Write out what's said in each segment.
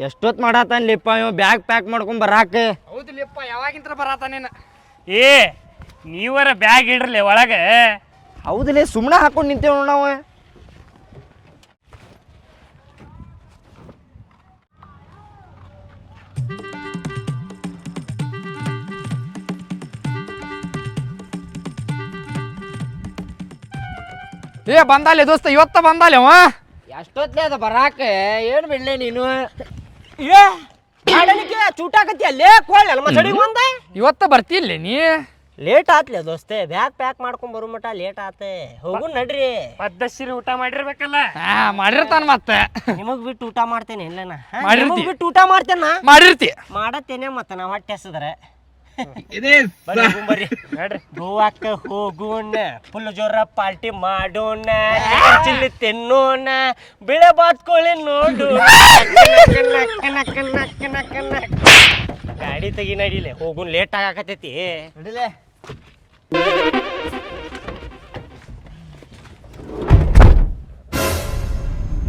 ಎಷ್ಟೊತ್ತು ಮಾಡತ್ತಾನಲಿಪ್ಪ ಇವ bag pack ಮಾಡ್ಕೊಂಡ್ ಬರಾಕ. ಹೌದಿಲ್ಲಪ್ಪ ಯಾವಾಗಿಂತ ಬರತ್ತಾನೇನ. ಏ ನೀವರ ಬ್ಯಾಗ್ ಇಡ್ರಲಿ ಒಳಗೆ. ಹೌದಿಲ್ಲ ಸುಮ್ಮನೆ ಹಾಕೊಂಡು ನಿಂತೇವ್ ನಾವು. ಏ ಬಂದಾಲೆ ದೋಸ್ತ ಇವತ್ತ ಬಂದಾಲೆ ಅವ. ಎಷ್ಟೊತ್ಲೆ ಅದ ಬರಾಕ ಏನು ಬಿಡ್ಲೆ ನೀನು. ಏ ಮಾಡಲಿಕ್ಕೆ ಚೂಟಾಕತಿ ಅಲ್ಲೇ ಕೋಳಲ್ಲ ಮಸಡಿಗೆ ಒಂದ. ಇವತ್ತ ಬರ್ತಿಲ್ಲ ನೀ. ಲೇಟ್ ಆತ್ಲೆ ದೋಸ್ತೆ ಬ್ಯಾಗ್ ಪ್ಯಾಕ್ ಮಾಡ್ಕೊಂಡ್ ಬರೋ ಮಟ ಲೇಟ್ ಆತೆ. ಹೋಗು ನಡ್ರಿ. ಪದ್ದಶ್ರೀ ಊಟ ಮಾಡಿರ್ಬೇಕಲ್ಲ. ಮಾಡಿರ್ತಾನ ಮತ್ತೆ. ನಿಮಗ್ ಬಿಟ್ಟು ಊಟ ಮಾಡ್ತೇನೆ ಇಲ್ಲ ನಾ. ಮಾಡಿರ್ತಿ. ನಿಮಗ್ ಬಿಟ್ಟು ಊಟ ಮಾಡ್ತೇನ ಮಾಡಿರ್ತಿ. ಮಾಡತ್ತೇನೆ ಮತ್ತ ನಾ ಹೊಟ್ಟೆ ಹಸಿದ್ರೆ. ಬರ್ರಿ ನಡ್ರಿ. ಗೋವಾಕ್ಕ ಹೋಗೋಣ ಫುಲ್ ಜೋರ ಪಾರ್ಟಿ ಮಾಡೋಣ ಚಿಲ್ಲಿ ತಿನ್ನೋಣ ಬಿಳೆ ಬಾತ್ಕೊಳ್ಳಿ ನೋಡು. ಗಾಡಿ ತೆಗಿ ನಡಿಲೆ ಹೋಗುನ್ ಲೇಟ್ ಆಗಾಕತೈತಿ. ನಡಿಲೆ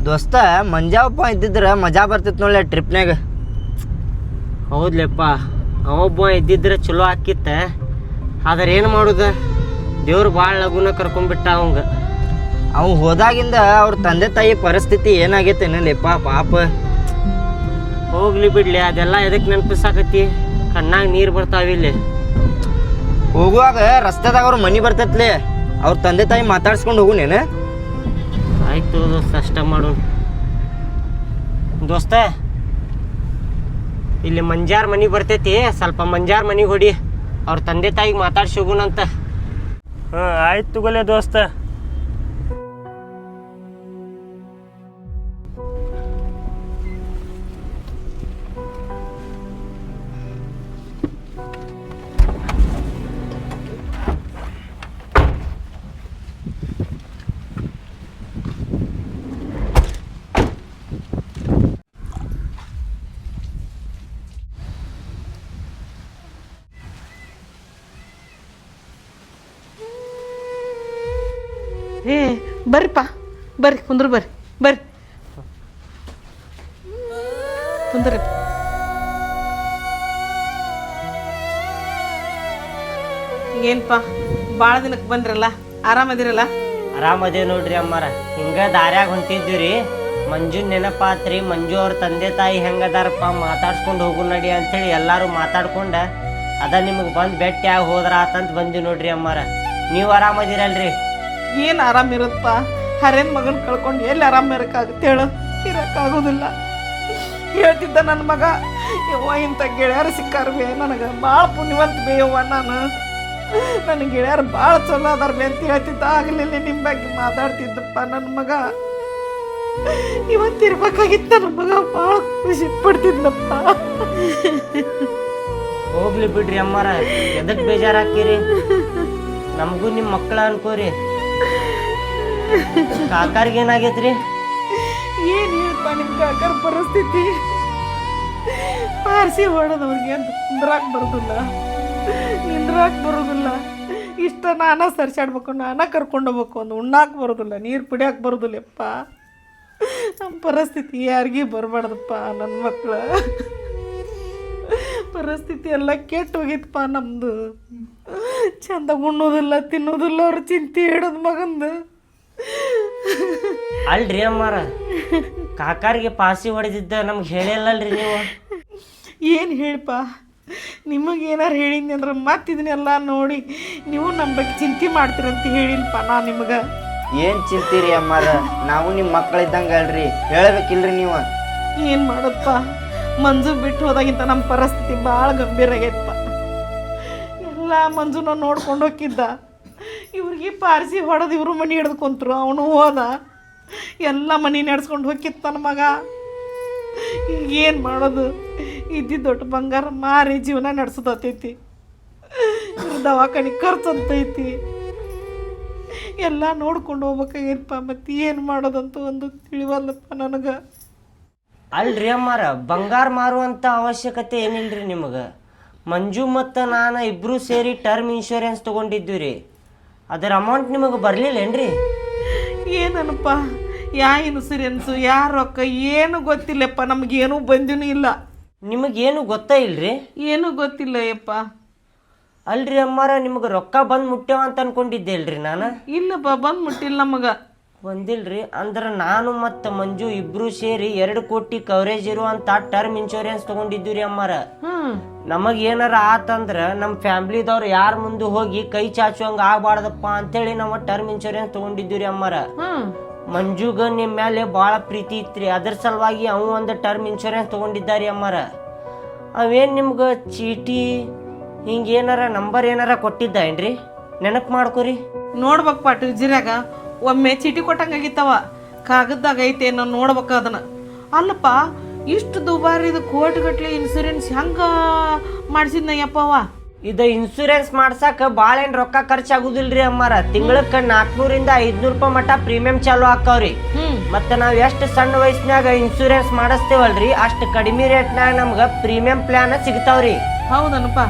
ದೋಸ್ತ ಮಂಜಾವಪ್ಪ ಇದ್ದಿದ್ರ ಮಜಾ ಬರ್ತಿತ್ತು ನೋಡ್ಲೆ ಟ್ರಿಪ್ನಾಗ. ಹೌದ್ಲೆಪ್ಪ ಅವೊಬ್ಬ ಇದ್ದಿದ್ರೆ ಚಲೋ ಆಕಿತ್ತ. ಆದ್ರೆ ಏನು ಮಾಡುದ ದೇವ್ರು ಭಾಳ ಲಗುನ ಕರ್ಕೊಂಡ್ಬಿಟ್ಟ ಅವಂಗ. ಅವ್ ಹೋದಾಗಿಂದ ಅವ್ರ ತಂದೆ ತಾಯಿ ಪರಿಸ್ಥಿತಿ ಏನಾಗೈತೇನಲ್ಲಿಪ್ಪ ಪಾಪ. ಹೋಗ್ಲಿ ಬಿಡ್ಲಿ ಅದೆಲ್ಲ ಎದಕ್ಕೆ ನೆನಪಿಸಾಕತಿ. ಕಣ್ಣಾಗ ನೀರು ಬರ್ತಾವಿಲ್ಲಿ. ಹೋಗುವಾಗ ರಸ್ತೆದಾಗ ಅವ್ರ ಮನೆ ಬರ್ತೈತ್ಲಿ ಅವ್ರ ತಂದೆ ತಾಯಿ ಮಾತಾಡ್ಸ್ಕೊಂಡು ಹೋಗುನೇನು. ಆಯ್ತು ದೋಸ್ತ ಅಷ್ಟ ಮಾಡು. ದೋಸ್ತ ಇಲ್ಲಿ ಮಂಜಾರ್ ಮನೆ ಬರ್ತೈತಿ ಸ್ವಲ್ಪ ಮಂಜಾರ್ ಮನೆಗೆ ಹೊಡಿ ಅವ್ರ ತಂದೆ ತಾಯಿಗೆ ಮಾತಾಡ್ಸಿ ಹೋಗುನಂತ. ಆಯ್ತು ತಗೋಲೆ ದೋಸ್ತ. ಏ ಬರ್ರಿಪ್ಪ ಬರ್ರಿ ಕುಂದ್ರು ಬರ್ರಿ ಬರ್ರಿ ಕುಂದ್ರಿ. ಏನಪ್ಪ ಭಾಳ ದಿನಕ್ಕೆ ಬಂದ್ರಲ್ಲ ಆರಾಮದಿರಲ್ಲ. ಆರಾಮದೇ ನೋಡ್ರಿ ಅಮ್ಮಾರ. ಹಿಂಗ ದಾರ್ಯಾಗ ಹೊಂಟಿದ್ವಿ ಮಂಜುನ್ ನೆನಪಾತ್ರಿ. ಮಂಜು ಅವ್ರ ತಂದೆ ತಾಯಿ ಹೆಂಗದಾರಪ್ಪ ಮಾತಾಡ್ಸ್ಕೊಂಡು ಹೋಗು ನಡಿ ಅಂತೇಳಿ ಎಲ್ಲಾರು ಮಾತಾಡ್ಕೊಂಡ ಅದ ನಿಮಗೆ ಬಂದು ಭೇಟಿ ಆಗಿ ಹೋದ್ರ ಆತಂತ ಬಂದ್ವಿ ನೋಡ್ರಿ ಅಮ್ಮಾರ. ನೀವು ಆರಾಮದಿರಲ್ರಿ? ಏನು ಆರಾಮಿರುತ್ತಪ್ಪ. ಹರೇನ್ ಮಗನ ಕಳ್ಕೊಂಡು ಎಲ್ಲಿ ಆರಾಮ ಇರೋಕ್ಕಾಗುತ್ತೆ ಹೇಳು. ಇರೋಕ್ಕಾಗೋದಿಲ್ಲ. ಹೇಳ್ತಿದ್ದ ನನ್ನ ಮಗ ಯವ್ವ ಇಂಥ ಗೆಳೆಯರು ಸಿಕ್ಕಾರ್ಬೇ ನನಗೆ ಭಾಳ ಪುಣ್ಯವಂತ ಬೇ ಯವ್ವ. ನನ್ನ ಗೆಳೆಯರು ಭಾಳ ಚಲೋ ಅದಾರ ಬೇ ಅಂತ ಹೇಳ್ತಿದ್ದ. ಆಗಲಿಲ್ಲ ನಿಮ್ಮ ಬಗ್ಗೆ ಮಾತಾಡ್ತಿದ್ದಪ್ಪ ನನ್ನ ಮಗ. ಇವತ್ತಿರ್ಬೇಕಾಗಿತ್ತ ನನ್ನ ಮಗ ಭಾಳ ಖುಷಿ ಪಡ್ತಿದ್ನಪ್ಪ. ಹೋಗ್ಲಿ ಬಿಡ್ರಿ ಅಮ್ಮಾರ, ಎದಕ್ ಬೇಜಾರಾಕಿರಿ? ನಮಗೂ ನಿಮ್ಮ ಮಕ್ಕಳ ಅನ್ಕೋರಿ. ಕಾಕಾರ್ಗೆ ಏನಾಗೈತ್ರಿ? ಏನು ಹೇಳ್ಪ ನಿಮ್ಮ ಕಾಕರ ಪರಿಸ್ಥಿತಿ. ಪಾರ್ಸಿ ಹೊಡೆದವ್ರಿಗೆ ಅಂತ ಕುಂದ್ರಾಕ್ ಬರೋದಿಲ್ಲ, ನಿಂದ್ರಾಕ್ ಬರೋದಿಲ್ಲ. ಇಷ್ಟ ನಾನ ಸರ್ಸಾಡ್ಬೇಕು, ನಾನ ಕರ್ಕೊಂಡು ಹೋಗ್ಬೇಕು. ಒಂದು ಉಣ್ಣಾಕ್ ಬರೋದಿಲ್ಲ, ನೀರು ಕುಡಿಯಾಕೆ ಬರೋದಿಲ್ಲಪ್ಪ. ನಮ್ಮ ಪರಿಸ್ಥಿತಿ ಯಾರಿಗೂ ಬರಬಾರ್ದಪ್ಪ. ನನ್ನ ಮಕ್ಕಳ ಪರಿಸ್ಥಿತಿ ಎಲ್ಲ ಕೆಟ್ಟು ಹೋಗಿತ್ತಪ್ಪ ನಮ್ಮದು. ಚಂದ ಉಣ್ಣೋದಿಲ್ಲ ತಿನ್ನೋದಿಲ್ಲ, ಅವ್ರ ಚಿಂತೆ ಹಿಡೋದು ಮಗಂದು. ಅಲ್ರಿ ಅಮ್ಮಾರ, ಕಾಕಾರಿಗೆ ಪಾಸಿ ಹೊಡೆದಿದ್ದ ನಮ್ಗೆ ಹೇಳಿಲ್ಲಲ್ರಿ ನೀವು? ಏನು ಹೇಳಿಪ್ಪ, ನಿಮಗೇನಾರು ಹೇಳಿದ್ನಿ ಅಂದ್ರೆ ಮತ್ತೆ ಇದನ್ನೆಲ್ಲ ನೋಡಿ ನೀವು ನಮ್ಮ ಬಗ್ಗೆ ಚಿಂತೆ ಮಾಡ್ತೀರಂತ ಹೇಳಿಲ್ಪ ನಾ ನಿಮಗೆ. ಏನು ಚಿಂತೀರಿ ಅಮ್ಮಾರ, ನಾವು ನಿಮ್ಮ ಮಕ್ಕಳಿದ್ದಂಗೆ ಅಲ್ರಿ, ಹೇಳಬೇಕಿಲ್ರಿ ನೀವು? ಏನು ಮಾಡಪ್ಪ, ಮಂಜು ಬಿಟ್ಟು ಹೋದಾಗಿಂತ ನಮ್ಮ ಪರಿಸ್ಥಿತಿ ಭಾಳ ಗಂಭೀರ ಆಗೈತಪ್ಪ. ಎಲ್ಲ ಮಂಜುನ ನೋಡ್ಕೊಂಡು ಹೋಗಿದ್ದ. ಇವ್ರಿಗೆ ಪಾರ್ಸಿ ಹೊಡೆದು ಇವರು ಮನೆ ಹಿಡ್ದು ಕುಂತರು. ಅವನು ಹೋದ, ಎಲ್ಲ ಮನೆ ನಡೆಸ್ಕೊಂಡು ಹೋಗಿತ್ತು ನನ್ನ ಮಗ. ಈಗ ಏನು ಮಾಡೋದು? ಇದ್ದಿದ್ದು ದೊಡ್ಡ ಬಂಗಾರ ಮಾರಿ ಜೀವನ ನಡೆಸೋದತ್ತೈತಿ. ದವಾಖಾನೆ ಖರ್ಚು ಅಂತೈತಿ. ಎಲ್ಲ ನೋಡ್ಕೊಂಡು ಹೋಗ್ಬೇಕಾಗೈತಪ್ಪ. ಮತ್ತೆ ಏನು ಮಾಡೋದಂತ ಒಂದು ತಿಳಿವಲ್ಲಪ್ಪ ನನಗೆ. ಅಲ್ರಿ ಅಮ್ಮಾರ, ಬಂಗಾರ ಮಾರುವಂಥ ಅವಶ್ಯಕತೆ ಏನಿಲ್ರಿ ನಿಮಗೆ. ಮಂಜು ಮತ್ತು ನಾನು ಇಬ್ಬರು ಸೇರಿ ಟರ್ಮ್ ಇನ್ಶೂರೆನ್ಸ್ ತೊಗೊಂಡಿದ್ವಿ ರೀ. ಅದರ ಅಮೌಂಟ್ ನಿಮಗೆ ಬರಲಿಲ್ಲೇನ್ರಿ? ಏನಪ್ಪ ಯಾ ಇನ್ಸೂರೆನ್ಸು ಯಾ ರೊಕ್ಕ ಏನು ಗೊತ್ತಿಲ್ಲಪ್ಪ, ನಮಗೇನೂ ಬಂದಿನೂ ಇಲ್ಲ. ನಿಮಗೇನು ಗೊತ್ತಾ ಇಲ್ರಿ? ಏನೂ ಗೊತ್ತಿಲ್ಲ ಯಪ್ಪ. ಅಲ್ರಿ ಅಮ್ಮಾರ, ನಿಮ್ಗೆ ರೊಕ್ಕ ಬಂದು ಮುಟ್ಟ್ಯಾವ ಅಂತ ಅನ್ಕೊಂಡಿದ್ದೆ ಅಲ್ರಿ ನಾನು. ಇಲ್ಲಪ್ಪ, ಬಂದು ಮುಟ್ಟಿಲ್ಲ ನಮಗೆ. ಬಂದಿಲ್ರಿ ಅಂದ್ರೆ ನಾನು ಮತ್ತು ಮಂಜು ಇಬ್ರು ಸೇರಿ 2 ಕೋಟಿ ಕವರೇಜ್ ಇರುವಂತ ಟರ್ಮ್ ಇನ್ಶೂರೆನ್ಸ್ ತಗೊಂಡಿದ್ದೀವಿ ರೀ ಅಮ್ಮಾರ. ನಮಗ್ ಏನಾರ ಆತಂದ್ರ ನಮ್ಮ ಫ್ಯಾಮ್ಲಿದವ್ರು ಯಾರ ಮುಂದೆ ಹೋಗಿ ಕೈ ಚಾಚುವಂಗ ಆಗ್ಬಾರ್ದಪ್ಪ ಅಂತೇಳಿ ನಾವು ಟರ್ಮ್ ಇನ್ಶೂರೆನ್ಸ್ ತಗೊಂಡಿದ್ದೀವಿ ರೀ ಅಮ್ಮಾರ. ಮಂಜುಗ ನಿಮ್ಮ ಮೇಲೆ ಭಾಳ ಪ್ರೀತಿ ಇತ್ರಿ, ಅದ್ರ ಸಲುವಾಗಿ ಅವು ಒಂದು ಟರ್ಮ್ ಇನ್ಶೂರೆನ್ಸ್ ತಗೊಂಡಿದ್ದಾರಿ ಅಮ್ಮಾರ. ಅವೇನು ನಿಮ್ಗೆ ಚೀಟಿ ಹಿಂಗೇನಾರ ನಂಬರ್ ಏನಾರ ಕೊಟ್ಟಿದ್ದ ಏನ್ರಿ? ನೆನಪು ಮಾಡ್ಕೊರಿ. ನೋಡ್ಬೇಕಪ್ಪ ಟಿಜಿರಾಗ ಒಮ್ಮೆ ಚೀಟಿ ಕೊಟ್ಟಂಗಾಗಿತ್ತವ, ಕಾಗದ್ದಾಗ ಐತೆ ನಾನು ನೋಡ್ಬೇಕು ಅದನ್ನ. ಅಲ್ಲಪ್ಪ, ಇಷ್ಟು ದುಬಾರಿದು ಕೋಟಿಗಟ್ಲೆ ಇನ್ಸೂರೆನ್ಸ್ ಹೆಂಗ ಮಾಡಿಸಿದ್ನ ಯಪ್ಪವ? ಇದು ಇನ್ಸೂರೆನ್ಸ್ ಮಾಡ್ಸಕ್ಕೆ ಭಾಳ ಏನು ರೊಕ್ಕ ಖರ್ಚಾಗುದಿಲ್ರಿ ಅಮ್ಮಾರ. ತಿಂಗಳಕ್ಕೆ 400 - 500 ರೂಪಾಯಿ ಮಟ್ಟ ಪ್ರೀಮಿಯಂ ಚಾಲು ಹಾಕವ್ರಿ. ಮತ್ತೆ ನಾವು ಎಷ್ಟು ಸಣ್ಣ ವಯಸ್ಸಿನಾಗ ಇನ್ಸೂರೆನ್ಸ್ ಮಾಡಿಸ್ತೇವಲ್ರಿ, ಅಷ್ಟು ಕಡಿಮೆ ರೇಟ್ನಾಗ ನಮ್ಗೆ ಪ್ರೀಮಿಯಂ ಪ್ಲಾನ್ ಸಿಗ್ತಾವ್ರಿ. ಹೌದನಪ್ಪ,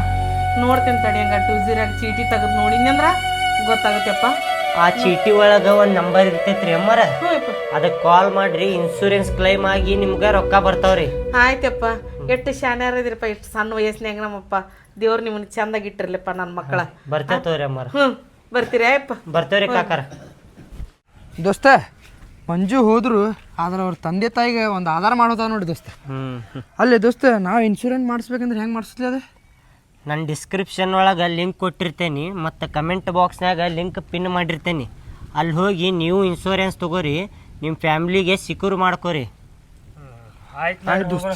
ನೋಡ್ತೇನೆ ತಡಿ. ಹಂಗ ಟೂಜಿರಾಗ ಚೀಟಿ ತೆಗೆದು ನೋಡಿದ್ನಂದ್ರ ಗೊತ್ತಾಗತ್ತಪ್ಪ. ಆ ಚೀಟಿ ಒಳಗೆ ಒಂದು ನಂಬರ್ ಇರ್ತೈತ್ರಿ ಅಮ್ಮಾರ, ಅದಕ್ಕೆ ಕಾಲ್ ಮಾಡ್ರಿ, ಇನ್ಸೂರೆನ್ಸ್ ಕ್ಲೈಮ್ ಆಗಿ ನಿಮ್ಗೆ ರೊಕ್ಕ ಬರ್ತಾವ್ರಿ. ಆಯ್ತಪ್ಪ, ಎಷ್ಟು ಶಾನ್ಯಾರದಿರಪ್ಪ, ಎಷ್ಟು ಸಣ್ಣ ವಯಸ್ಸಿನಾಗ ನಮ್ಮಪ್ಪ. ದೇವ್ರು ನಿಮ್ಮನ್ನ ಚಂದಾಗಿ ಇಟ್ಟಿರ್ಲಿಪ್ಪ ನನ್ನ ಮಕ್ಕಳ. ಬರ್ತೇವ್ರಿ ಅಮ್ಮಾರ. ಬರ್ತೀರಿ ಅಯ್ಯಪ್ಪ? ಬರ್ತೇವ್ರಿ ಕಾಕಾರ. ದೋಸ್ತ, ಮಂಜು ಹೋದ್ರು ಆದ್ರೆ ಅವ್ರ ತಂದೆ ತಾಯಿಗೆ ಒಂದು ಆಧಾರ ಮಾಡೋದ ನೋಡಿ ದೋಸ್ತ. ಅಲ್ಲೇ ದೋಸ್ತ, ನಾವು ಇನ್ಶೂರೆನ್ಸ್ ಮಾಡಿಸ್ಬೇಕಂದ್ರೆ ಹೆಂಗೆ ಮಾಡಿಸ್ಲಿ ಅದು? ನಾನು ಡಿಸ್ಕ್ರಿಪ್ಷನ್ ಒಳಗೆ ಲಿಂಕ್ ಕೊಟ್ಟಿರ್ತೇನೆ ಮತ್ತು ಕಮೆಂಟ್ ಬಾಕ್ಸ್ನಾಗ ಲಿಂಕ್ ಪಿನ್ ಮಾಡಿರ್ತೇನೆ. ಅಲ್ಲಿ ಹೋಗಿ ನೀವು ಇನ್ಶೂರೆನ್ಸ್ ತೊಗೋರಿ, ನಿಮ್ಮ ಫ್ಯಾಮ್ಲಿಗೆ ಸಿಕ್ಯೂರ್ ಮಾಡ್ಕೋರಿ. ಆಯ್ತು ದೋಸ್ತ.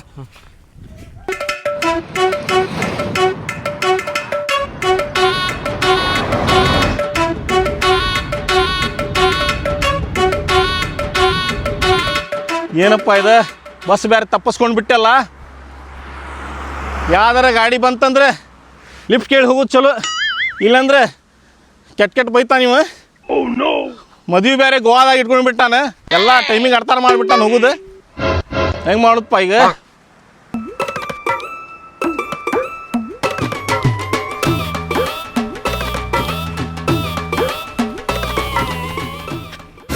ಏನಪ್ಪ ಇದು, ಬಸ್ ಬೇರೆ ತಪ್ಪಿಸ್ಕೊಂಡು ಬಿಟ್ಟಲ್ಲ. ಯಾವ್ದಾರ ಗಾಡಿ ಬಂತಂದ್ರೆ ಲಿಫ್ಟ್ ಕೇಳಿ ಹೋಗೋದು ಚಲೋ, ಇಲ್ಲಾಂದ್ರೆ ಕೆಟ್ಟ ಬೈತಾ ನೀವು. ಮದುವೆ ಬೇರೆ ಗೋವಾದಾಗ ಇಟ್ಕೊಂಡು ಬಿಟ್ಟಾನ, ಎಲ್ಲ ಟೈಮಿಂಗ್ ಅರ್ಥ ಮಾಡಿಬಿಟ್ಟಾನ. ಹೋಗುದು ಹೆಂಗೆ ಮಾಡುದಪ್ಪ ಈಗ?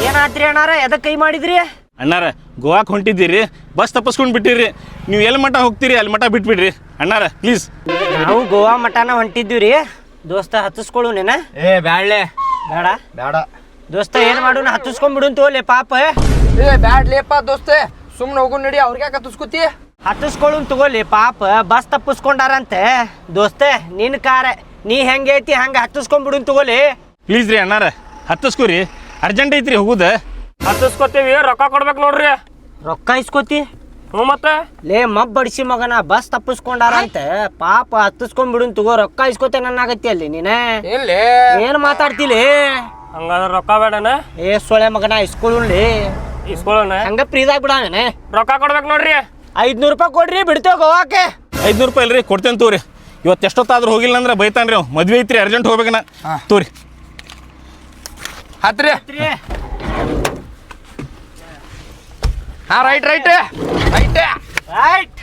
ಏನಾತ್ರಿ ಅಣ್ಣಾರ, ಎದಕ್ಕೆ ಕೈ ಮಾಡಿದ್ರಿ? ಅಣ್ಣಾರ, ಗೋವಾಕ್ಕೆ ಹೊಂಟಿದ್ದೀರಿ, ಬಸ್ ತಪ್ಪಿಸ್ಕೊಂಡು ಬಿಟ್ಟಿರಿ. ನೀವು ಎಲ್ಲಿ ಮಠ ಹೋಗ್ತೀರಿ ಅಲ್ಲಿ ಮಠ ಬಿಟ್ಬಿಡ್ರಿ ಅಣ್ಣಾರ, ಪ್ಲೀಸ್. ನಾವು ಗೋವಾ ಮಠನ ಹೊಂಟಿದ್ದೀವಿ ರೀ ದೋಸ್ತ. ಹತ್ತಿಸ್ಕೊಳ್ಳು ನೀನ? ಬ್ಯಾಡ್ಲೆ. ಬೇಡ ಬೇಡ ದೋಸ್ತ, ಏನು ಮಾಡೋಣ, ಹತ್ತಿಸ್ಕೊಂಡ್ಬಿಡುನ್ ತೋಲೆ ಪಾಪ. ಬ್ಯಾಡ್ಲೇಪ್ಪ ದೋಸ್ತ, ಸುಮ್ಮನೆ ಹೋಗು ನಡಿ. ಅವ್ರಿಗೆ ಯಾಕೆ ಹತ್ತಿಸ್ಕೊತಿ? ಹತ್ತಿಸ್ಕೊಳ್ಳು ತಗೋಲಿ ಪಾಪ, ಬಸ್ ತಪ್ಪಿಸ್ಕೊಂಡಾರಂತೆ. ದೋಸ್ತ, ನಿನ್ನ ಕಾರ ನೀ ಹೆಂಗೆ ಐತಿ ಹಂಗೆ ಹತ್ತಿಸ್ಕೊಂಡ್ಬಿಡುನ್ ತಗೋಲಿ. ಪ್ಲೀಸ್ ರೀ ಅಣ್ಣಾರ, ಹತ್ತಿಸ್ಕೊರಿ, ಅರ್ಜೆಂಟ್ ಐತ್ರಿ ಹೋಗುದು. ಹತ್ತಿಸ್ಕೊತೀವಿ, ರೊಕ್ಕ ಕೊಡ್ಬೇಕು ನೋಡ್ರಿ. ರೊಕ್ಕ ಇಸ್ಕೋತಿ? ಹ್ಞೂ ಮತ್ತೆ ಲೇ ಬಡಿಸಿ ಮಗನ, ಬಸ್ ತಪ್ಪಿಸ್ಕೊಂಡಾರಂತೆ ಪಾಪ, ಹತ್ತಿಸ್ಕೊಂಡ್ಬಿಡುನ್ ತಗೋ. ರೊಕ್ಕ ಇಸ್ಕೋತೆ ನನ್ನಾಗತ್ತಿ ಅಲ್ಲಿ ನೀನೆ. ಎಲ್ಲಿ ಏನು ಮಾತಾಡ್ತಿಲಿ? ಹಂಗಾದ್ರೆ ರೊಕ್ಕ ಬೇಡನ? ಏ ಸೊಳೆ ಮಗನ, ಇಸ್ಕೊಳ್ಳಿ. ಇಸ್ಕೊಳ್ಳೋಣ, ಹಂಗ ಫ್ರೀದಾಗ ಬಿಡಾನೆ. ರೊಕ್ಕ ಕೊಡ್ಬೇಕು ನೋಡ್ರಿ. 500 ರೂಪಾಯಿ ಕೊಡ್ರಿ, ಬಿಡ್ತೇವೆ ಗೋವಾಕ್ಕೆ. 500 ರೂಪಾಯಿ ಇಲ್ರಿ, ಕೊಡ್ತೇನೆ ತೋರಿ. ಇವತ್ತು ಎಷ್ಟೊತ್ತಾದ್ರೂ ಹೋಗಿಲ್ಲ ಅಂದ್ರೆ ಬೈತಾನ್ರಿ ಅವ್. ಮದ್ವೆ ಐತ್ರಿ, ಅರ್ಜೆಂಟ್ ಹೋಗ್ಬೇಕನ. ತೋರಿ ಹತ್ರಿ. ಹಾ, ರೈಟ್ ರೈಟ್ ರೈಟ್ ರೈಟ್.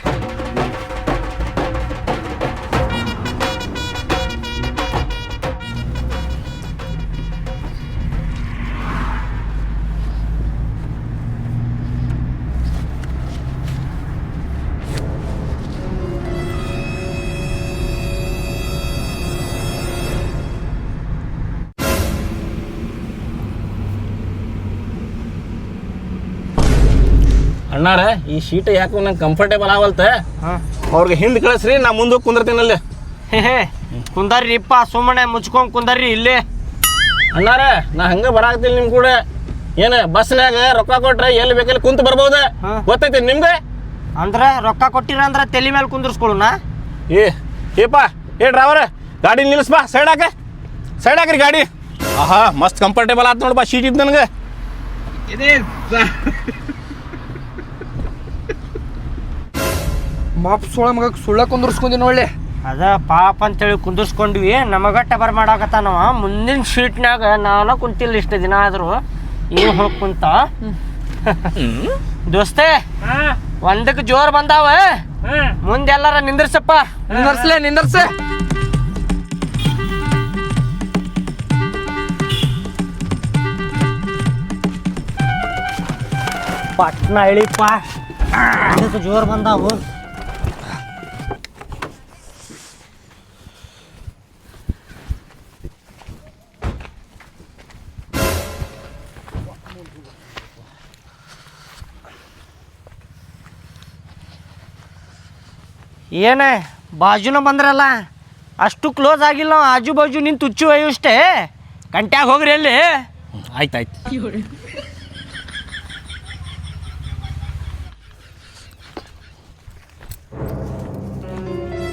ಅಣ್ಣಾರ, ಈ ಶೀಟ್ ಯಾಕೋ ನಂಗೆ ಕಂಫರ್ಟೇಬಲ್ ಆಗವಲ್ತ. ಅವ್ರಿಗೆ ಹಿಂದೆ ಕಳಿಸ್ರಿ, ನಾ ಮುಂದೆ ಹೋಗಿ ಕುಂದಿರ್ತೀನಲ್ಲಿ. ಕುಂದರ್ರಿಪ್ಪ, ಸುಮ್ಮನೆ ಮುಚ್ಕೊಂಡ್ ಕುಂದರ್ರಿ ಇಲ್ಲಿ. ಅಣ್ಣಾರ, ನಾ ಹಂಗೆ ಬರಾಕ್ತಿಲ್ಲ ನಿಮ್ಮ ಕೂಡ. ಏನು ಬಸ್ನಾಗ ರೊಕ್ಕ ಕೊಟ್ರೆ ಎಲ್ಲಿ ಬೇಕಲ್ಲಿ ಕುಂತು ಬರ್ಬೋದ, ಗೊತ್ತೈತಿ ನಿಮ್ಗೆ? ಅಂದ್ರೆ ರೊಕ್ಕ ಕೊಟ್ಟಿರಂದ್ರ ತಲೆ ಮೇಲೆ ಕುಂದರ್ಸ್ಕೊಳ್ಳೋಣ. ಏಪ್ಪ, ಡ್ರೈವರ್, ಗಾಡಿ ನಿಲ್ಲಿಸ್ಬಾ, ಸೈಡ್ ಹಾಕ್ರಿ ಗಾಡಿ. ಆಹಾ, ಮಸ್ತ್ ಕಂಫರ್ಟೇಬಲ್ ಆಯ್ತು ನೋಡಪ್ಪ, ಶೀಟ್ ಇದ್ದು ನನಗೆ. ಮಾಪ್ ಸೋಳ ಮಗ ಸುಳ್ಳ ಕುಂದರ್ಸ್ಕೊಂಡಿ ನೋಡ್ಲಿ. ಅದ ಪಾಪ ಅಂತೇಳಿ ಕುಂದರ್ಸ್ಕೊಂಡ್ವಿ. ನಮಗಟ್ಟ ಮಾಡಾಕತ್ತಾನವ. ಮುಂದಿನ ಶೀಟ್ನಾಗ ನಾನು ಕುಂತಿಲ್ಲ ಇಷ್ಟು ದಿನ ಆದ್ರು, ಏನು ಹೋಗಿ ಕುಂತ. ದೋಸ್ತೆ, ಒಂದಕ್ಕೆ ಜೋರ್ ಬಂದಾವ, ಮುಂದೆಲ್ಲಾರ ನಿಂದ್ರಸಪ್ಪ. ನಿಂದರ್ಸೆ. ಪಟ್ನ ಇಳಿಪ್ಪ ಅದಕ್ಕೆ ಜೋರು ಬಂದಾವು. ಏನೇ ಬಾಜುನ ಬಂದ್ರಲ್ಲ, ಅಷ್ಟು ಕ್ಲೋಸ್ ಆಗಿಲ್ಲ ನಾವು, ಆಜು ಬಾಜು ನಿಂತು ತುಚ್ಚು ಅಷ್ಟೇ. ಕಂಟ್ಯಾಗ ಹೋಗ್ರಿ ಅಲ್ಲಿ. ಆಯ್ತಾಯ್ತು.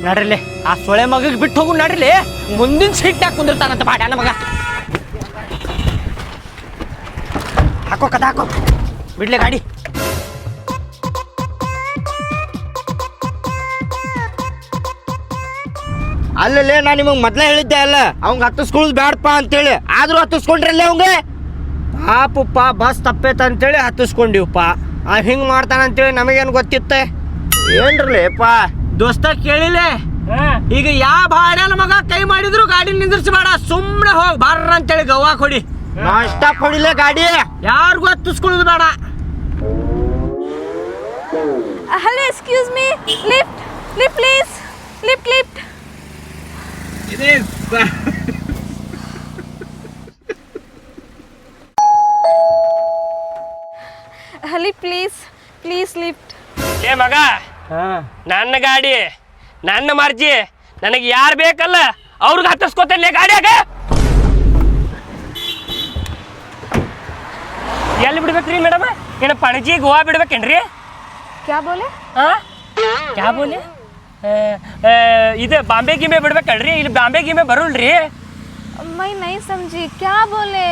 ನಡ್ರಿಲಿ ಆ ಸೊಳೆ ಮಗಗೆ ಬಿಟ್ಟು ಹೋಗು. ನಡ್ರಿಲಿ, ಮುಂದಿನ ಸೀಟ್ನಾಗ ಕುಂದಿರ್ತಾನಂತ ಬಾಡ್ಯಾನ ಮಗ. ಹಾಕೋ ಕದ ಹಾಕೋ, ಬಿಡ್ಲೆ ಗಾಡಿ. ಅಲ್ಲೇ ನಾ ನಿಮಗೆ ಮೊದ್ಲೇ ಹೇಳಿದ್ದೆ ಅಲ್ಲ, ಅವಂಗ ಹತ್ತಿಸ್ಕೊಳ್ಳೋದು ಬ್ಯಾಡಪ್ಪ ಅಂತೇಳಿ. ಆದ್ರೂ ಹತ್ತಿಸ್ಕೊಂಡ್ರಲ್ಲೇ ಅವಂಗೆ ಪಾಪಪ್ಪ, ಬಸ್ ತಪ್ಪೈತ ಅಂತೇಳಿ ಹತ್ತಿಸ್ಕೊಂಡಿವಪ್ಪ. ಹಿಂಗೆ ಮಾಡ್ತಾನಂತೇಳಿ ನಮಗೇನು ಗೊತ್ತಿತ್ತೆ ಏನ್ರಲ್ಲಪ್ಪ ದೋಸ್ತ. ಕೇಳಿಲೆ ಈಗ ಯಾವ ಬಾಡ್ಯಾನ ಮಗ ಕೈ ಮಾಡಿದ್ರು ಗಾಡಿ ನಿಂದಿರ್ಸಬೇಡ, ಸುಮ್ಮನೆ ಹೋಗಿ ಬರ್ರ ಅಂತೇಳಿ ಗವ್ವಾ ಕೊಡಿ. ನಾನ್ ಸ್ಟಾಪ್ ಹೊಡಿಲೆ ಗಾಡಿ, ಯಾರಿಗೂ ಹತ್ತಿಸ್ಕೊಳ್ಳೋದು ಬೇಡ. Hello, excuse me. Lift, lift, please. Lift, lift. Lift, please. Please, lift. ಲೇ ಮಗ, ನನ್ನ ಗಾಡಿ ನನ್ನ ಮರ್ಜಿ, ನನಗೆ ಯಾರು ಬೇಕಲ್ಲ ಅವ್ರಿಗೆ ಹತ್ತಿಸ್ಕೊತೇನೆ ಗಾಡಿಯಾಗ. ಎಲ್ಲಿ ಬಿಡ್ಬೇಕ್ರಿ ಮೇಡಮ್? ಏನು ಪಣಜಿ ಗೋವಾ ಬಿಡ್ಬೇಕೇನ್ರಿ? क्या बोले? ಹಾಂ ಕ್ಯಾ ಬೋಲೆ? ಇದು ಬಾಂಬೆ ಗಿಂಬೆ ಬಿಡ್ಬೇಕಲ್ರಿ? ಇಲ್ಲಿ ಬಾಂಬೆ ಗಿಂಬೆ ಬರೋಲ್ರಿ. मैं नहीं समझी. क्या बोले?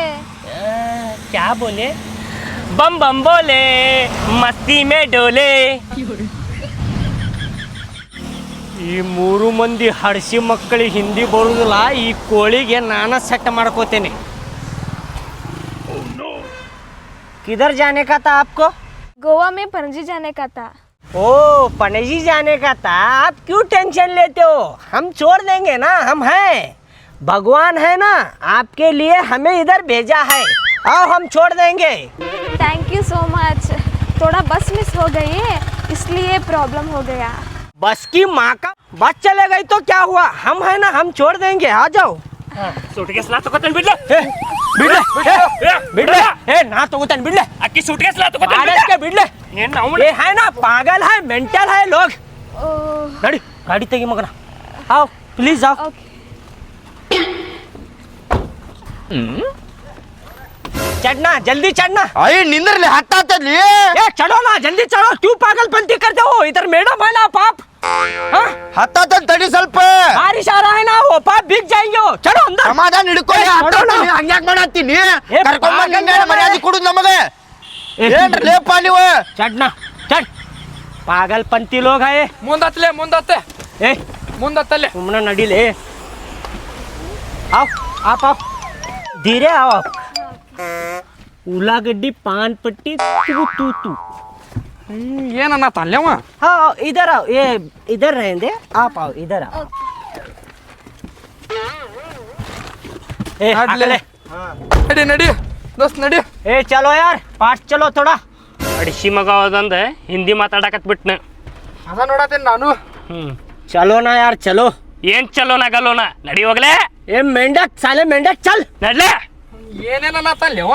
ಕ್ಯಾ ಬೋಲೆ? बम बम बोले मस्ती में डोले. ಈ ಮೂರು ಮಂದಿ ಹಡ್ಸಿ ಮಕ್ಕಳಿಗೆ ಹಿಂದಿ ಬರುದಿಲ್ಲ, ಈ ಕೋಳಿಗೆ ನಾನು ಸೆಟ್ ಮಾಡ್ಕೋತೇನೆ. किधर जाने का था आपको? गोवा में पणजी जाने का था. ओ पणजी जाने का था, आप क्यों टेंशन लेते हो? हम छोड़ देंगे ना, हम हैं, भगवान है ना, आपके लिए हमें इधर भेजा है, आओ हम छोड़ देंगे. Thank you so much. थोड़ा बस मिस हो गई है, इसलिए प्रॉब्लम हो गया. बस की माँ का, बस चले गई तो क्या हुआ, हम है ना, हम छोड़ देंगे, आ जाओ. ಸೂಟ್ಕೇಸ್ ನಾ ತಗೋತೇನೆ ಬಿಡ್ಲೆ. ಬಿಡ್ಲೆ ಬಿಡ್ಲೆ, ಏ ನಾ ತಗೋತೇನೆ ಬಿಡ್ಲೆ. ಅಕ್ಕಿ ಸೂಟ್ಕೇಸ್ ನಾ ತಗೋತೇನೆ आड़स के बिडले, ये है ना पागल है, मेंटल है लोग. ओह, गाड़ी गाड़ी तेगी मगना, आओ प्लीज आओ. ओके. चढ़ना, जल्दी चढ़ना. ಅಯ್ಯ ನಿಂದ್ರಲಿ, ಹತ್ತಾತಲ್ಲಿ. ए चढ़ो ना, जल्दी चढ़ो. क्यों पागलपंती करते हो? इधर मैडम है ना पाप. हाँ? ಹತ್ತಾತಲ್ಲಿ ತಡಿ ಸ್ವಲ್ಪ. बारिश आ रहा है ना, वो पाप भीग जाएंगे वो. चढ़ो अंदर. ಸಮಾಧಾನ ಹಿಡ್ಕೊಳ್ಳಿ. ಹಂಗ್ಯಾಕ್ ಮಾಡತ್ತೀನಿ? ಕರ್ಕೊಂಡ್ ಮರ್ಯಾದೆ ಕೊಡುದು ನಮಗೆ. ಏನ್ರಿ ಲೇಪ ನೀವು? चढ़ना, चढ़. पागलपंती लोग है. ಮುಂದತ್ತಲೆ ಮುಂದತ್ತೆ ए ಮುಂದತ್ತಲೆ. तुमने नडी ले. आओ आप आओ, धीरे आओ आप. उलागड्डी पान पट्टी तू तू तू. ಏನನ್ನ ತಲ್ಲೆವ? हाँ आओ, इधर आओ, ये इधर रहेंगे, आप आओ इधर आओ. ए नडले. ನಡಿ ನಡಿ ದೋಸ್ತ್ ನಡಿ. ए चलो यार, पास चलो थोड़ा. ಅಡಿಸಿ ಮಗ ಅದಂದ ಹಿಂದಿ ಮಾತಾಡಕತ್ ಬಿಟ್ನ. ಅದ ನೋಡತ್ತೇನೆ ನಾನು. चलो ना यार, चलो. ಏನ್ ಚಲೋನ ಗಲೋನ ನಡಿ ಹೋಗ್ಲೆ. ए मेंढक, साले मेंढक, चल. ನಡ್ಲೆ. ಏನೇನ ತಲ್ಲೆವ?